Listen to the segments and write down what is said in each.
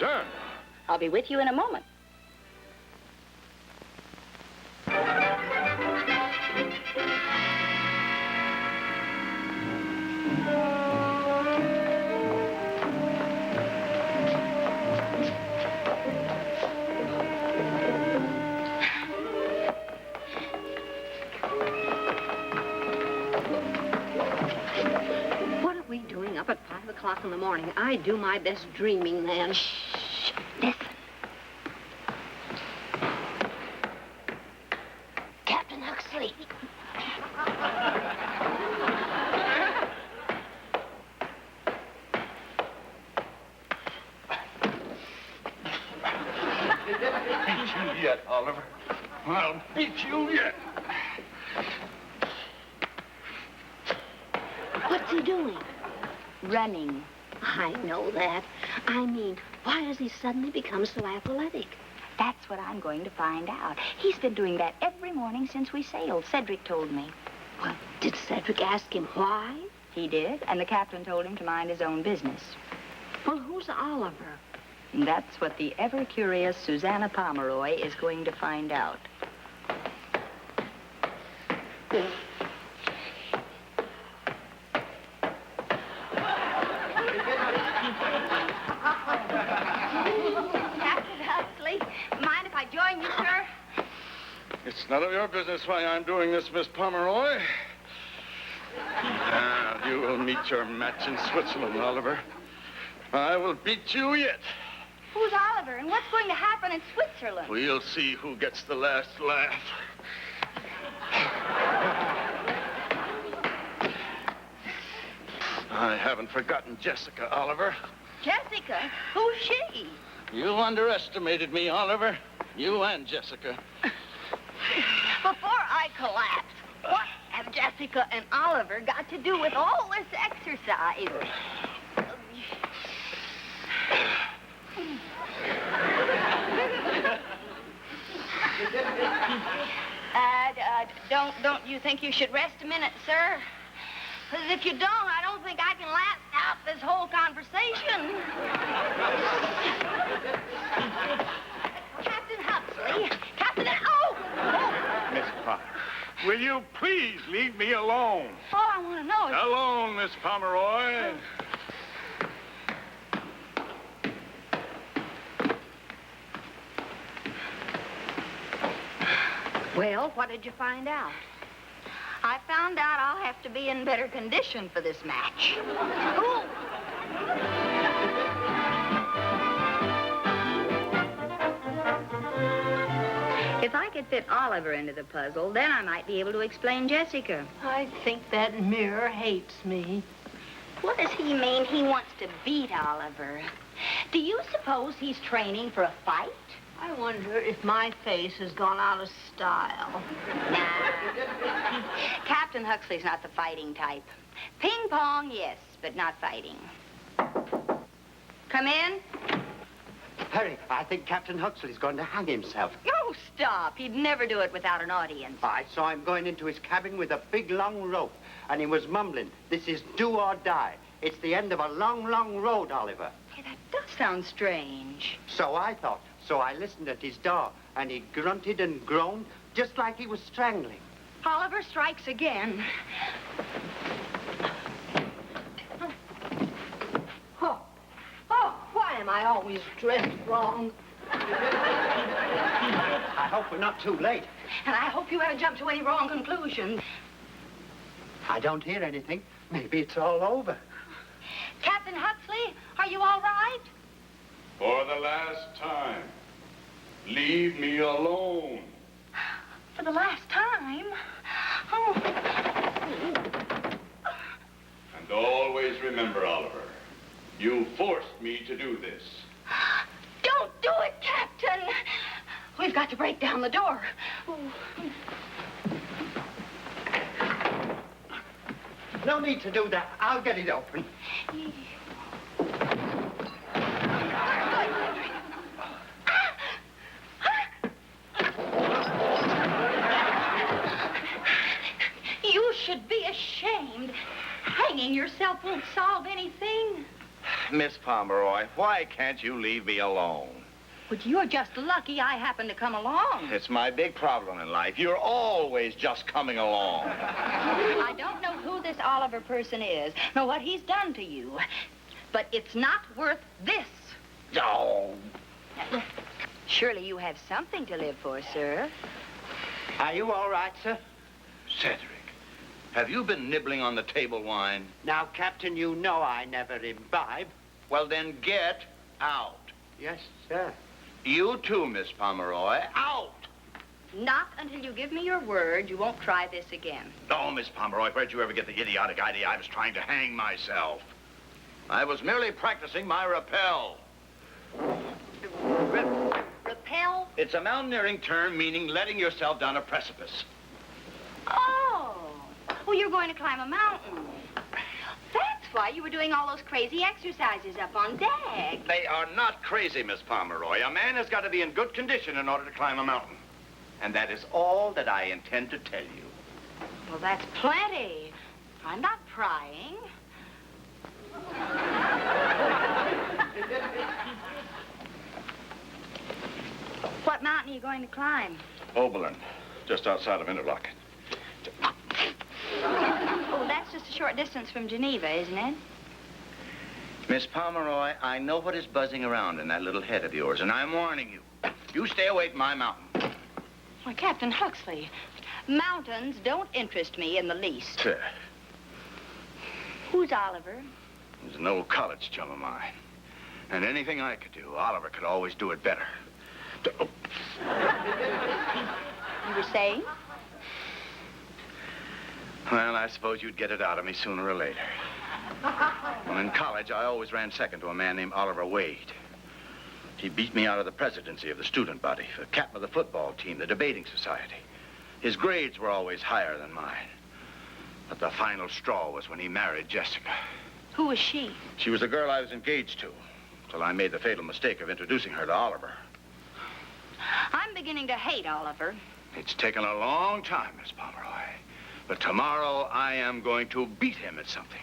Suzanne. I'll be with you in a moment. What are we doing up at 5 o'clock in the morning? I do my best dreaming then. Shh. Listen. Captain Huxley. Beat you yet, Oliver. I'll beat you yet. What's he doing? Running. I know that. I mean, why has he suddenly become so athletic? That's what I'm going to find out. He's been doing that every morning since we sailed. Cedric told me. Well, did Cedric ask him why? He did, and the captain told him to mind his own business. Well, who's Oliver? And that's what the ever-curious Susanna Pomeroy is going to find out. Captain Huxley, mind if I join you, sir? It's none of your business why I'm doing this, Miss Pomeroy. Now, you will meet your match in Switzerland, Oliver. I will beat you yet. Who's Oliver, and what's going to happen in Switzerland? We'll see who gets the last laugh. I haven't forgotten Jessica, Oliver. Jessica? Who's she? You underestimated me, Oliver. You and Jessica. Before I collapse, what have Jessica and Oliver got to do with all this exercise? Don't you think you should rest a minute, sir? Because if you don't, I don't think I can last out this whole conversation. Captain Huxley, Miss Potter, will you please leave me alone? All I want to know is... Alone, Miss Pomeroy. Well, what did you find out? I found out I'll have to be in better condition for this match. Ooh. If I could fit Oliver into the puzzle, then I might be able to explain Jessica. I think that mirror hates me. What does he mean he wants to beat Oliver? Do you suppose he's training for a fight? I wonder if my face has gone out of style. Nah. Captain Huxley's not the fighting type. Ping pong, yes, but not fighting. Come in. Hurry, I think Captain Huxley's going to hang himself. Oh, stop. He'd never do it without an audience. I saw him going into his cabin with a big, long rope, and he was mumbling, "This is do or die. It's the end of a long, long road, Oliver." Hey, that does sound strange. So I thought. So I listened at his door, and he grunted and groaned, just like he was strangling. Oliver strikes again. Oh, why am I always dressed wrong? I hope we're not too late. And I hope you haven't jumped to any wrong conclusions. I don't hear anything. Maybe it's all over. Captain Huxley, are you all right? For the last time, leave me alone. For the last time? Oh. And always remember, Oliver, you forced me to do this. Don't do it, Captain. We've got to break down the door. No need to do that. I'll get it open. You should be ashamed. Hanging yourself won't solve anything. Miss Pomeroy, why can't you leave me alone? But you're just lucky I happened to come along. It's my big problem in life. You're always just coming along. I don't know who this Oliver person is, nor what he's done to you, but it's not worth this. Oh. Surely you have something to live for, sir. Are you all right, sir? Cedric, have you been nibbling on the table wine? Now, Captain, you know I never imbibe. Well, then get out. Yes, sir. You too, Miss Pomeroy. Out! Not until you give me your word you won't try this again. No, Miss Pomeroy, where'd you ever get the idiotic idea I was trying to hang myself? I was merely practicing my rappel. Rappel? It's a mountaineering term meaning letting yourself down a precipice. Oh. Well, you're going to climb a mountain. That's why you were doing all those crazy exercises up on deck. They are not crazy, Miss Pomeroy. A man has got to be in good condition in order to climb a mountain. And that is all that I intend to tell you. Well, that's plenty. I'm not prying. What mountain are you going to climb? Oberlin, just outside of Interlochen. Oh, that's just a short distance from Geneva, isn't it? Miss Pomeroy, I know what is buzzing around in that little head of yours, and I'm warning you. You stay away from my mountain. Why, Captain Huxley, mountains don't interest me in the least. Who's Oliver? He's an old college chum of mine. And anything I could do, Oliver could always do it better. You were saying? Well, I suppose you'd get it out of me sooner or later. Well, in college, I always ran second to a man named Oliver Wade. He beat me out of the presidency of the student body, the captain of the football team, the debating society. His grades were always higher than mine. But the final straw was when he married Jessica. Who was she? She was the girl I was engaged to, till I made the fatal mistake of introducing her to Oliver. I'm beginning to hate Oliver. It's taken a long time, Miss Pomeroy. But tomorrow, I am going to beat him at something.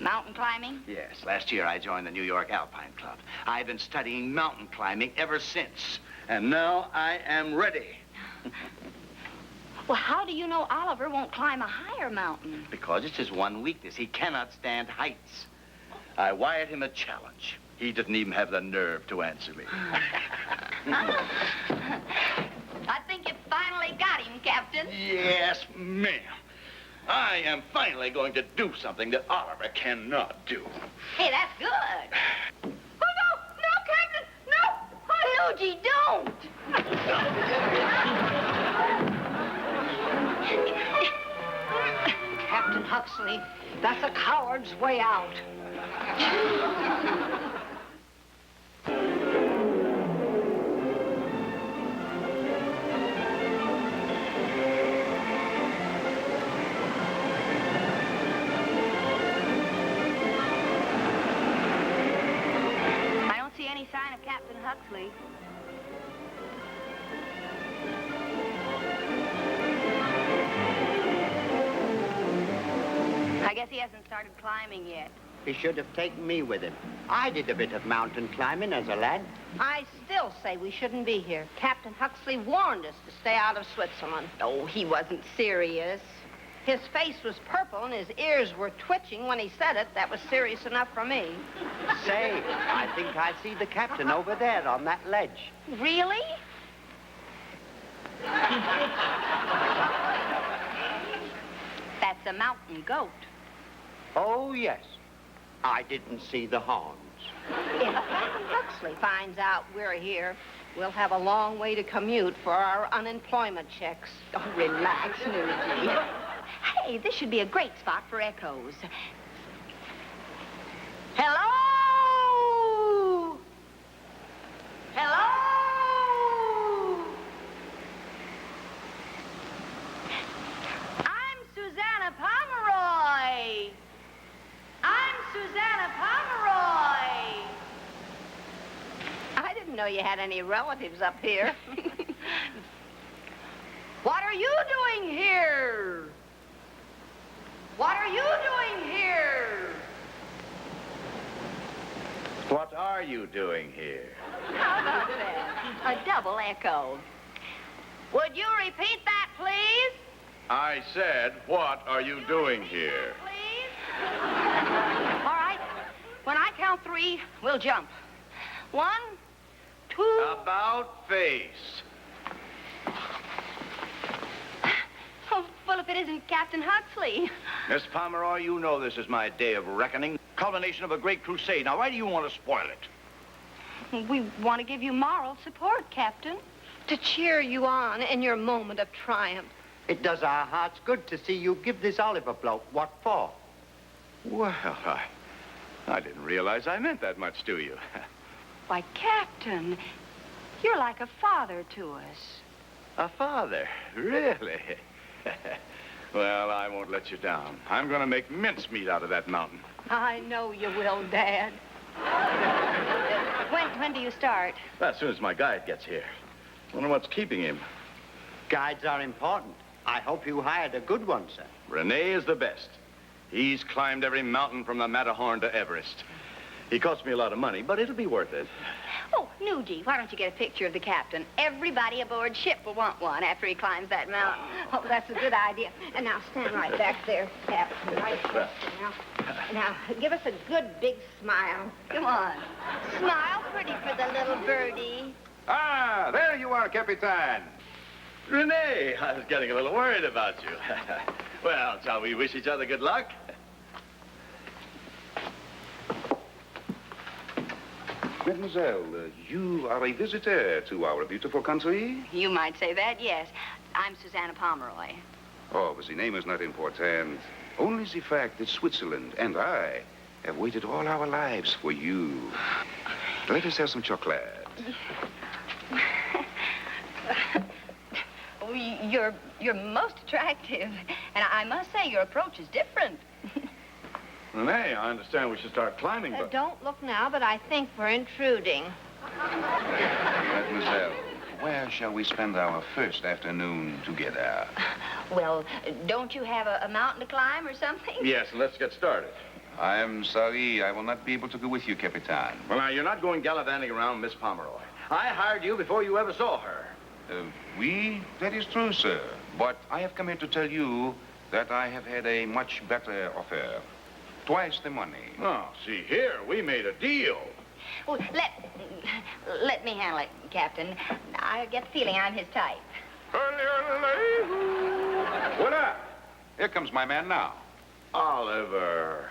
Mountain climbing? Yes, last year I joined the New York Alpine Club. I've been studying mountain climbing ever since. And now I am ready. Well, how do you know Oliver won't climb a higher mountain? Because it's his one weakness. He cannot stand heights. I wired him a challenge. He didn't even have the nerve to answer me. I think you finally got him, Captain. Yes, ma'am. I am finally going to do something that Oliver cannot do. Hey, that's good. Oh, no, Captain, no. Oh, Luigi, don't. Captain Huxley, that's a coward's way out. I don't see any sign of Captain Huxley. I guess he hasn't started climbing yet. He should have taken me with him. I did a bit of mountain climbing as a lad. I still say we shouldn't be here. Captain Huxley warned us to stay out of Switzerland. Oh, he wasn't serious. His face was purple and his ears were twitching when he said it. That was serious enough for me. Say, I think I see the captain over there on that ledge. Really? That's a mountain goat. Oh, yes. I didn't see the horns. If Captain Huxley finds out we're here, we'll have a long way to commute for our unemployment checks. Oh, relax, Luigi. Hey, this should be a great spot for echoes. Hello? Hello? I'm Susanna Pomeroy. I'm Susanna Pomeroy. I didn't know you had any relatives up here. What are you doing here? What are you doing here? are you doing here? How about that? A double echo. Would you repeat that, please? I said, what are you doing here? Please? All right. When I count 3, we'll jump. 1, 2... About face. Oh, well, if it isn't Captain Huxley. Miss Pomeroy, you know this is my day of reckoning. Culmination of a great crusade. Now, why do you want to spoil it? We want to give you moral support, Captain. To cheer you on in your moment of triumph. It does our hearts good to see you give this Oliver bloke what for. Well, I didn't realize I meant that much to you. Why, Captain, you're like a father to us. A father? Really? Well, I won't let you down. I'm going to make mincemeat out of that mountain. I know you will, Dad. When do you start? As soon as my guide gets here. Wonder what's keeping him. Guides are important. I hope you hired a good one, sir. Rene is the best. He's climbed every mountain from the Matterhorn to Everest. He cost me a lot of money, but it'll be worth it. Oh, Nugent, why don't you get a picture of the captain? Everybody aboard ship will want one after he climbs that mountain. Oh, that's a good idea. And now stand right back there, Captain. Right there. Now, give us a good big smile. Come on. Smile pretty for the little birdie. Ah, there you are, Capitan. Rene, I was getting a little worried about you. Well, shall we wish each other good luck? Mademoiselle, you are a visitor to our beautiful country? You might say that, yes. I'm Susanna Pomeroy. Oh, but the name is not important. Only the fact that Switzerland and I have waited all our lives for you. Let us have some chocolate. Oh, you're most attractive. And I must say, your approach is different. Rene, I understand we should start climbing, but... Don't look now, but I think we're intruding. Mademoiselle, where shall we spend our first afternoon together? Well, don't you have a mountain to climb or something? Yes, let's get started. I am sorry, I will not be able to go with you, Capitan. Well, now, you're not going gallivanting around Miss Pomeroy. I hired you before you ever saw her. That is true, sir. But I have come here to tell you that I have had a much better offer. Twice the money. Oh, see here, we made a deal. Well, let me handle it, Captain. I get the feeling I'm his type. What up? Here comes my man now. Oliver.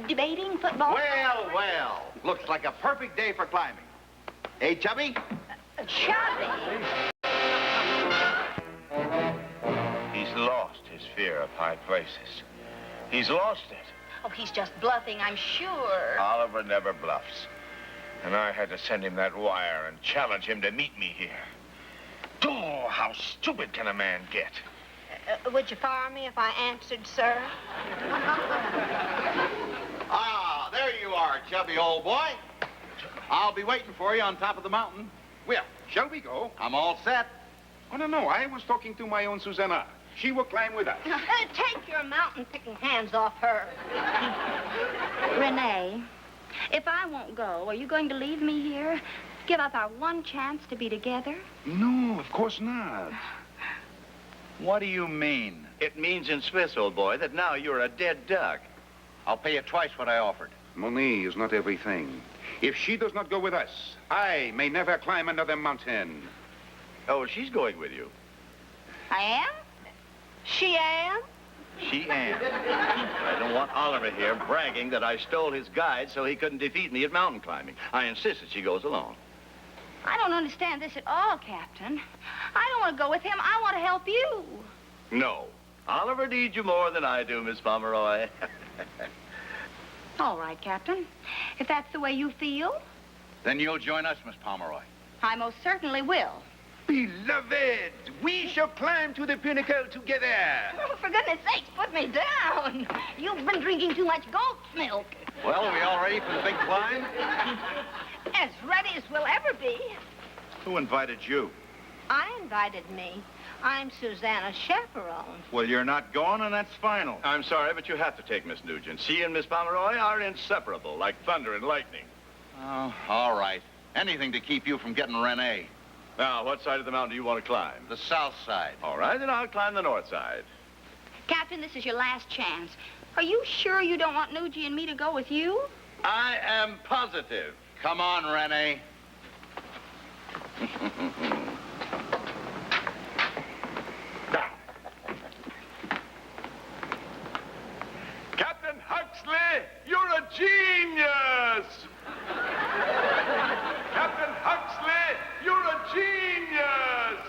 Debating football? Well. Looks like a perfect day for climbing. Hey, Chubby? Chubby? He's lost his fear of high places. He's lost it. Oh, he's just bluffing, I'm sure. Oliver never bluffs. And I had to send him that wire and challenge him to meet me here. Oh, how stupid can a man get? Would you fire me if I answered, sir? Ah, there you are, chubby old boy. I'll be waiting for you on top of the mountain. Well, shall we go? I'm all set. Oh, no, I was talking to my own Susanna. She will climb with us. Take your mountain-picking hands off her. Renee, if I won't go, are you going to leave me here? Give up our one chance to be together? No, of course not. What do you mean? It means in Swiss, old boy, that now you're a dead duck. I'll pay you twice what I offered. Money is not everything. If she does not go with us, I may never climb another mountain. Oh, she's going with you. I am? She am? She am. I don't want Oliver here bragging that I stole his guide so he couldn't defeat me at mountain climbing. I insist that she goes along. I don't understand this at all, Captain. I don't want to go with him. I want to help you. No. Oliver needs you more than I do, Miss Pomeroy. All right, Captain. If that's the way you feel, Then you'll join us, Miss Pomeroy. I most certainly will. Beloved, we shall climb to the pinnacle together. Oh, for goodness sakes, put me down. You've been drinking too much goat's milk. Well, are we all ready for the big climb? As ready as we'll ever be. Who invited you? I invited me. I'm Susanna's chaperone. Well, you're not going, and that's final. I'm sorry, but you have to take Miss Nugent. She and Miss Pomeroy are inseparable, like thunder and lightning. Oh, all right. Anything to keep you from getting Renee. Now, what side of the mountain do you want to climb? The south side. All right, then I'll climb the north side. Captain, this is your last chance. Are you sure you don't want Nugie and me to go with you? I am positive. Come on, Renee. Captain Huxley, you're a genius! Captain Huxley, you're a genius!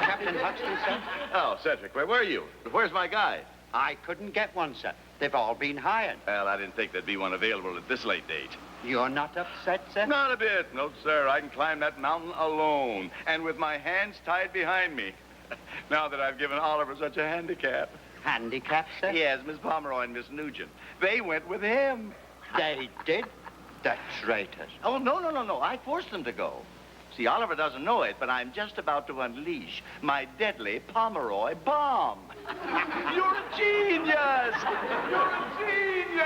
Captain Huxley, sir? Oh, Cedric, where were you? Where's my guide? I couldn't get one, sir. They've all been hired. Well, I didn't think there'd be one available at this late date. You're not upset, sir? Not a bit. No, sir. I can climb that mountain alone and with my hands tied behind me. Now that I've given Oliver such a handicap. Handicap, sir? Yes, Miss Pomeroy and Miss Nugent. They went with him. They did? The traitors. Oh, no. I forced them to go. See, Oliver doesn't know it, but I'm just about to unleash my deadly Pomeroy bomb. You're a genius! You're a genius!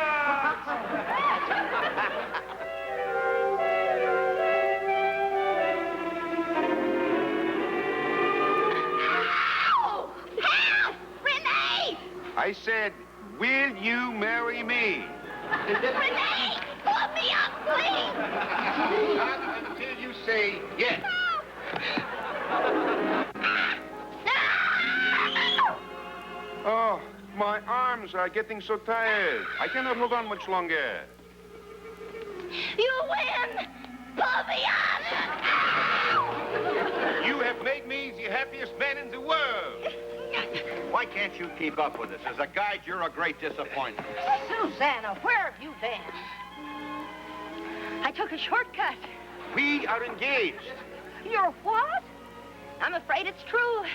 Ow! Help! Renee! I said, will you marry me? Renee! Pull me up, please! Not until you say yes. Oh, my arms are getting so tired. I cannot hold on much longer. You win! Pull me up! You have made me the happiest man in the world. Why can't you keep up with us? As a guide, you're a great disappointment. Susanna, where have you been? I took a shortcut. We are engaged. You're what? I'm afraid it's true.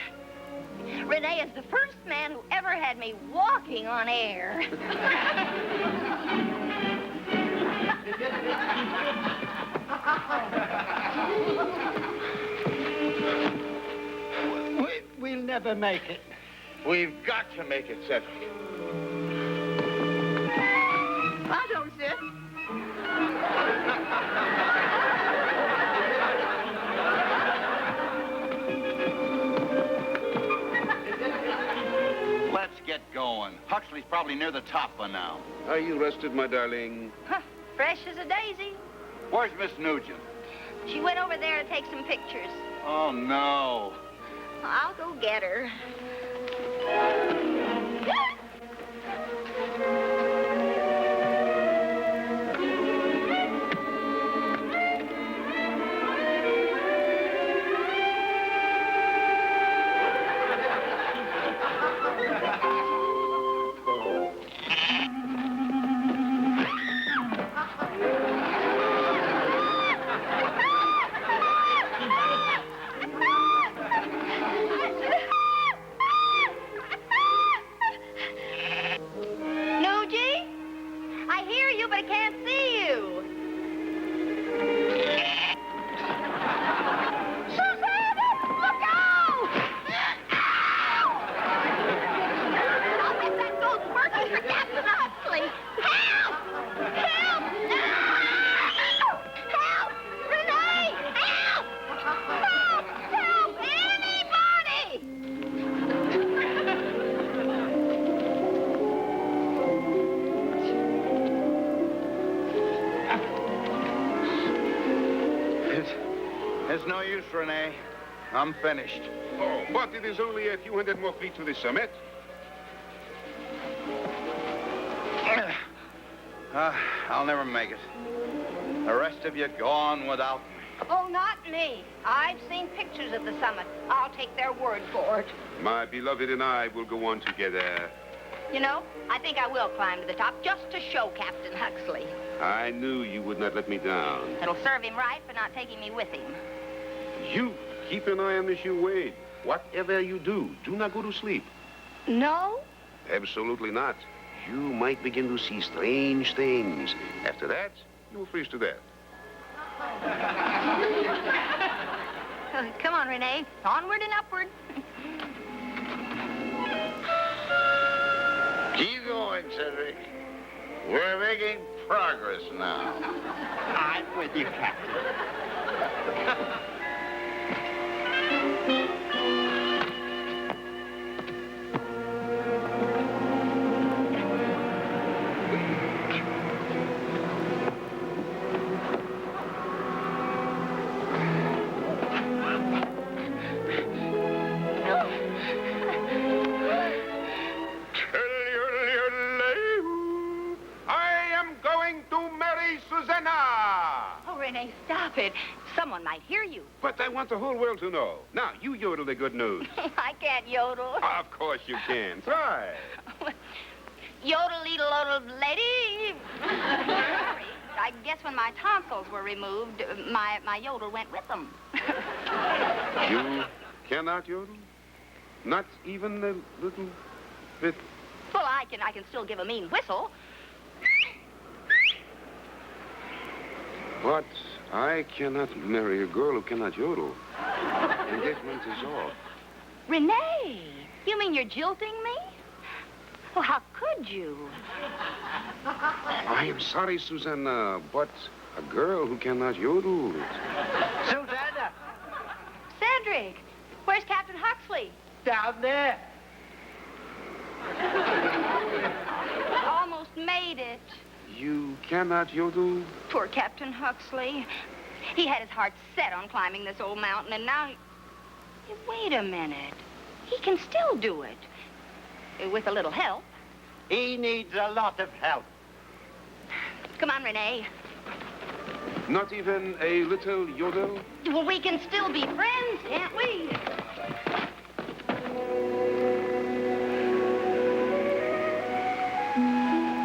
Renee is the first man who ever had me walking on air. We'll never make it. We've got to make it, Cedric. I don't sit. Let's get going. Huxley's probably near the top by now. Are you rested, my darling? Huh, fresh as a daisy. Where's Miss Nugent? She went over there to take some pictures. Oh, no. I'll go get her. It's no use, Renee. I'm finished. Oh, but it is only a few hundred more feet to the summit. I'll never make it. The rest of you go on without me. Oh, not me. I've seen pictures of the summit. I'll take their word for it. My beloved and I will go on together. You know, I think I will climb to the top just to show Captain Huxley. I knew you would not let me down. It'll serve him right for not taking me with him. You keep an eye on Monsieur Wade. Whatever you do, do not go to sleep. No? Absolutely not. You might begin to see strange things. After that, you will freeze to death. Come on, Renee. Onward and upward. Keep going, Cedric. We're making progress now. I'm with you, Captain. I am going to marry Susanna. Oh, Renee, stop it. Someone might hear you. But I want the whole world to know. Now, you yodel the good news. I can't yodel. Of course you can. Try. Yodel-leedle-odel lady. Sorry. I guess when my tonsils were removed, my yodel went with them. You cannot yodel? Not even a little bit? Well, I can still give a mean whistle. But I cannot marry a girl who cannot yodel. Engagement is off. Renee, you mean you're jilting me? Well, how could you? I am sorry, Susanna, but a girl who cannot yodel. Susanna, Cedric, where's Captain Huxley? down there. Almost made it. You cannot yodel? Poor Captain Huxley. He had his heart set on climbing this old mountain, and now wait a minute. He can still do it. With a little help. He needs a lot of help. Come on, Renee. Not even a little yodel? Well, we can still be friends, can't we?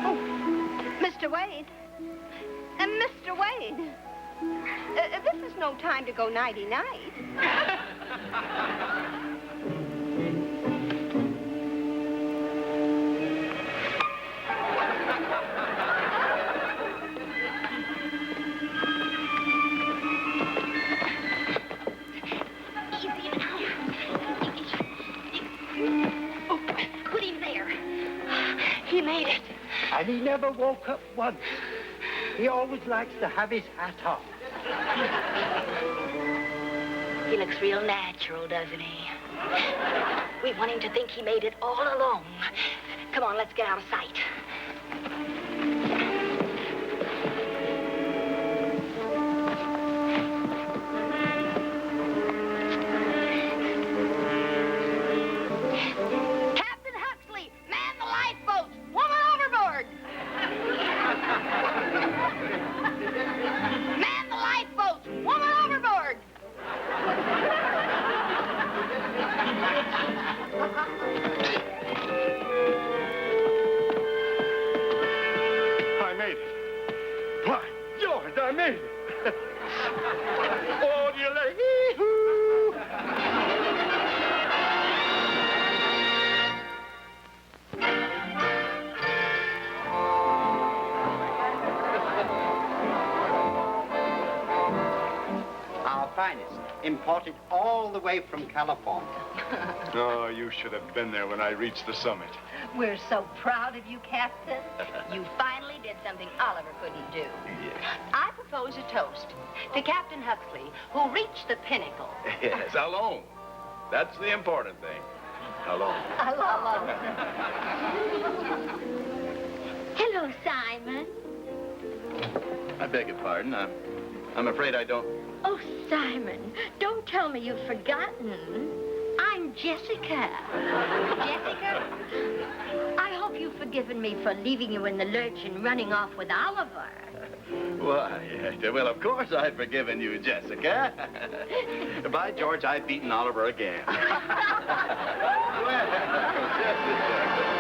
Oh, Mr. Wade. Mr. Wade. This is no time to go nighty-night. Put him there. He made it. And he never woke up once. He always likes to have his hat off. He looks real natural, doesn't he? We want him to think he made it all alone. Come on, let's get out of sight. Captain Huxley, man the lifeboats. Woman overboard. Man the lifeboats. Woman overboard. I made it. By George, I made it. Oh, dear Our finest, imported all the way from California. Oh, you should have been there when I reached the summit. We're so proud of you, Captain. You finally did something Oliver couldn't do. Yes. I propose a toast to Captain Huxley, who reached the pinnacle. Yes, alone. That's the important thing. Alone. Hello, Simon. I beg your pardon. I'm afraid I don't... Oh, Simon, don't tell me you've forgotten. I'm Jessica. Jessica? I hope you've forgiven me for leaving you in the lurch and running off with Oliver. Why, well, of course I've forgiven you, Jessica. By George, I've beaten Oliver again. Well, just a second.